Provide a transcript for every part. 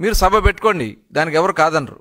మీరు సభ పెట్టుకోండి, దానికి ఎవరు కాదనరు.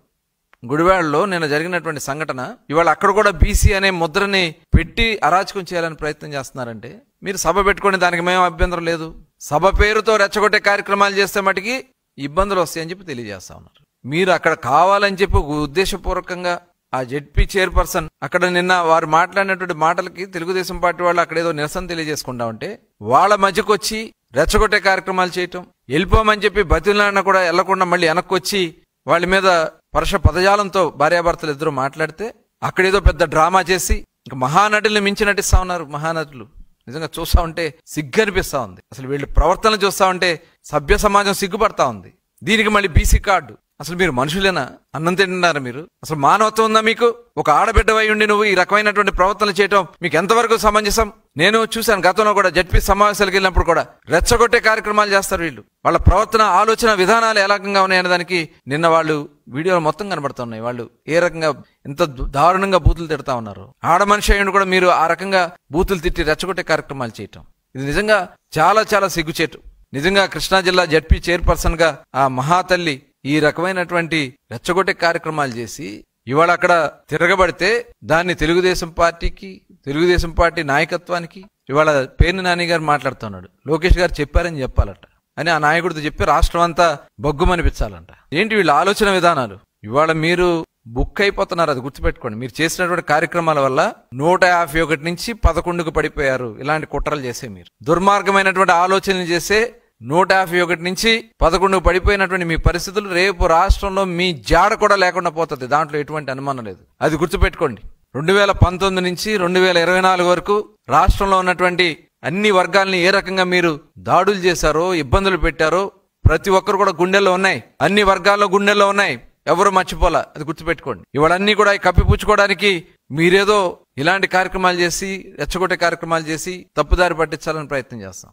గుడివాడలో నిన్న జరిగినటువంటి సంఘటన, ఇవాళ అక్కడ కూడా బీసీ అనే ముద్రని పెట్టి అరాచకం చేయాలని ప్రయత్నం చేస్తున్నారంటే మీరు సభ పెట్టుకోండి, దానికి మేము అభ్యంతరం లేదు. సభ పేరుతో రెచ్చగొట్టే కార్యక్రమాలు చేస్తే మటుకి ఇబ్బందులు వస్తాయని చెప్పి తెలియజేస్తా ఉన్నారు. మీరు అక్కడ కావాలని చెప్పి ఉద్దేశపూర్వకంగా ఆ జెడ్పీ చైర్పర్సన్ అక్కడ నిన్న వారు మాట్లాడినటువంటి మాటలకి తెలుగుదేశం పార్టీ వాళ్ళు అక్కడ ఏదో నిరసన తెలియజేసుకుంటా ఉంటే వాళ్ళ మధ్యకు వచ్చి రెచ్చగొట్టే కార్యక్రమాలు చేయటం, వెళ్ళిపోమని చెప్పి బతిలాడినా కూడా వెళ్లకుండా మళ్ళీ వెనక్కి వచ్చి వాళ్ళ మీద పరుష పదజాలంతో భార్యాభర్తలు ఇద్దరు మాట్లాడితే అక్కడేదో పెద్ద డ్రామా చేసి ఇంకా మహానటుల్ని మించి నటిస్తా ఉన్నారు. మహానటులు నిజంగా చూస్తా ఉంటే సిగ్గు అనిపిస్తా ఉంది. అసలు వీళ్ళు ప్రవర్తన చూస్తా ఉంటే సభ్య సమాజం సిగ్గుపడతా ఉంది. దీనికి మళ్ళీ బీసీ కార్డు. అసలు మీరు మనుషులేనా? అన్నం తింటున్నారా మీరు? అసలు మానవత్వం ఉందా మీకు? ఒక ఆడబిడ్డవై ఉండి నువ్వు ఈ రకమైనటువంటి ప్రవర్తనలు చేయటం మీకు ఎంతవరకు సమంజసం? నేను చూశాను గతంలో కూడా జడ్పీ సమావేశాలకు వెళ్ళినప్పుడు కూడా రెచ్చగొట్టే కార్యక్రమాలు చేస్తారు వీళ్ళు. వాళ్ళ ప్రవర్తన, ఆలోచన విధానాలు ఏ రకంగా ఉన్నాయనే దానికి నిన్న వాళ్ళు వీడియోలు మొత్తం కనబడుతున్నాయి. వాళ్ళు ఏ రకంగా ఎంత దారుణంగా బూతులు తిడతా ఉన్నారు. ఆడ మనిషి అయ్యండి కూడా మీరు ఆ రకంగా బూతులు తిట్టి రెచ్చగొట్టే కార్యక్రమాలు చేయటం ఇది నిజంగా చాలా చాలా సిగ్గుచేటు. నిజంగా కృష్ణా జిల్లా జడ్పీ చైర్పర్సన్ గా ఆ మహాతల్లి ఈ రకమైనటువంటి రెచ్చగొట్టే కార్యక్రమాలు చేసి ఇవాళ అక్కడ తిరగబడితే దాన్ని తెలుగుదేశం పార్టీకి, తెలుగుదేశం పార్టీ నాయకత్వానికి ఇవాళ పేర్ని నాని గారు మాట్లాడుతున్నాడు. లోకేష్ గారు చెప్పారని చెప్పాలట అని ఆ నాయకుడితో చెప్పి రాష్ట్రం అంతా బొగ్గుమనిపించాలంట. ఏంటి వీళ్ళ ఆలోచన విధానాలు? ఇవాళ మీరు బుక్ అయిపోతున్నారు, అది గుర్తుపెట్టుకోండి. మీరు చేసినటువంటి కార్యక్రమాల వల్ల 151 నుంచి 11కు పడిపోయారు. ఇలాంటి కుట్రలు చేసే మీరు దుర్మార్గమైనటువంటి ఆలోచనలు చేసే 151 నుంచి 11కు పడిపోయినటువంటి మీ పరిస్థితులు రేపు రాష్ట్రంలో మీ జాడ కూడా లేకుండా పోతుంది. దాంట్లో ఎటువంటి అనుమానం లేదు. అది గుర్తుపెట్టుకోండి. 2019 నుంచి 2024 వరకు రాష్ట్రంలో ఉన్నటువంటి అన్ని వర్గాల్ని ఏ రకంగా మీరు దాడులు చేశారో, ఇబ్బందులు పెట్టారో ప్రతి ఒక్కరు కూడా గుండెల్లో ఉన్నాయి. అన్ని వర్గాల్లో గుండెల్లో ఉన్నాయి. ఎవరు మర్చిపోలా. అది గుర్తుపెట్టుకోండి. ఇవాళన్నీ కూడా కప్పిపుచ్చుకోవడానికి మీరేదో ఇలాంటి కార్యక్రమాలు చేసి రెచ్చగొట్టే కార్యక్రమాలు చేసి తప్పుదారి పట్టించాలని ప్రయత్నం చేస్తాం.